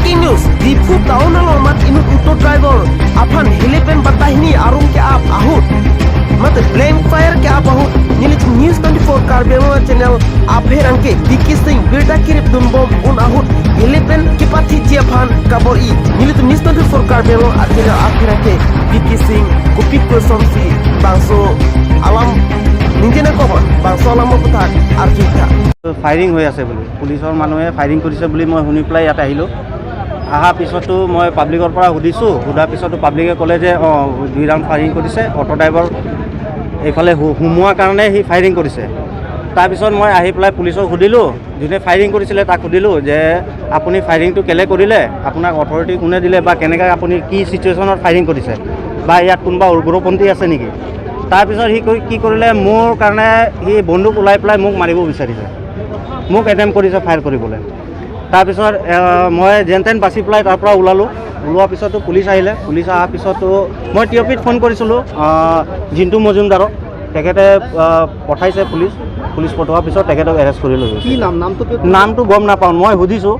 Breaking news. Dipu taon alamat inut untuk driver. Apan helipen batahini arung ke ap ahut. Mate blank fire ke ap ahut. Nilit News 24 Karbelo channel apherang ke Diki Singh Birda kirip dunbom un ahut. Helipen kipati jiapan kabor I. Nilit News 24 Karbelo channel apherang ke Diki Singh kupik kosomsi bangso alam ninjene kohon bangso alam putar arjita. Firing হৈ আছে বুলি পুলিচৰ মানুহে firing কৰিছে বুলি মই শুনি পেলাই ইয়াত আহিলোঁ। অহাৰ পিছতো মই পাব্লিকৰ পৰা সুধিছোঁ, সোধাৰ পিছতো পাব্লিকে ক'লে যে দুই ৰাউণ্ড ফায়াৰিং কৰিছে, অটো ড্ৰাইভাৰ এইফালে সোমোৱাৰ কাৰণে সি ফায়াৰিং কৰিছে। তাৰপিছত মই আহি পেলাই পুলিচক সুধিলোঁ, যোনে ফায়াৰিং কৰিছিলে তাক সুধিলোঁ যে আপুনি ফায়াৰিংটো কেলৈ কৰিলে, আপোনাক অথৰিটি কোনে দিলে বা কেনেকৈ আপুনি কি চিটুৱেশ্যনত ফায়াৰিং কৰিছে বা ইয়াত কোনোবা উগ্ৰপন্থী আছে নেকি। তাৰপিছত সি কি কৰিলে, মোৰ কাৰণে সি বন্দুক ওলাই পেলাই মোক মাৰিব বিচাৰিছে, মোক এটেম্প কৰিছে ফায়াৰ কৰিবলৈ। তাৰপিছত মই যেন তেন বাচি পেলাই তাৰ পৰা ওলোৱাৰ পিছতো পুলিচ আহিলে। পুলিচ অহাৰ পিছতো মই টিঅ'পিত ফোন কৰিছিলোঁ জিন্তু মজুমদাৰক, তেখেতে পঠাইছে পুলিচ পঠোৱাৰ পিছত তেখেতক এৰেষ্ট কৰি লৈ গৈছে। নামটো গম নাপাওঁ, মই সুধিছোঁ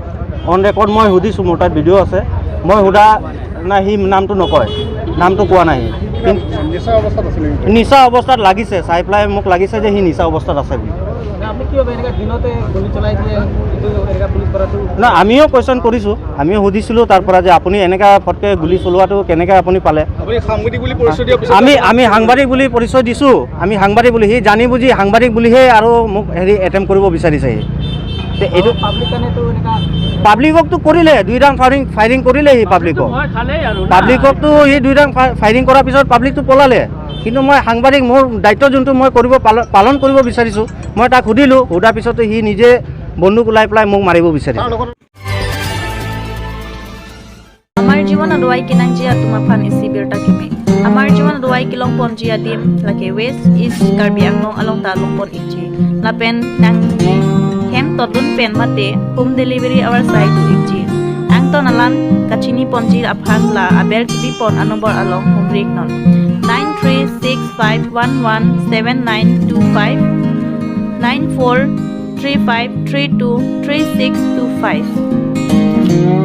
অন ৰেকৰ্ড, মই সুধিছোঁ, মোৰ তাত ভিডিঅ' আছে, মই সোধা নাই, সি নামটো নকয়, নামটো কোৱা নাই। নিচা অৱস্থাত লাগিছে, চাই পেলাই মোক লাগিছে যে সি নিচা অৱস্থাত আছে বুলি। না আমিও কুৱেশ্যন কৰিছোঁ, আমিও সুধিছিলোঁ তাৰ পৰা যে আপুনি এনেকৈ ফটকৈ গুলি চলোৱাটো কেনেকৈ আপুনি পালে। আমি সাংবাদিক বুলি পৰিচয় দিছোঁ, আমি সাংবাদিক বুলি, সি জানি বুজি সাংবাদিক বুলিহে আৰু মোক এটেম্প কৰিব বিচাৰিছে। এইটো পাব্লিককতো কৰিলে, দুই ৰাউণ্ড ফায়াৰিং কৰিলে সি পাব্লিককতো সি দুই ৰাউণ্ড ফায়াৰিং কৰাৰ পিছত পাব্লিকটো পলালে। কিন্তু মই সাংবাদিক, মোৰ দায়িত্ব যোনটো মই পালন কৰিব বিচাৰিছোঁ, মই তাক সুধিলোঁ, সোধাৰ পিছতো সি নিজে বন্দুক ওলাই পেলাই মোক মাৰিব বিচাৰিছে। Amar jiwan aduai kinang jia tumafan isi birta kimi. Amar jiwan aduai kilong pon jia dim lake west east Karbi Anglong along talung pon ichi. Lapen nang hem totun pen mate home delivery our side to ichi. Ang to nalan kachini ponji aphan la abel tibi pon anobor along home rig non. 9365117925 9435323625.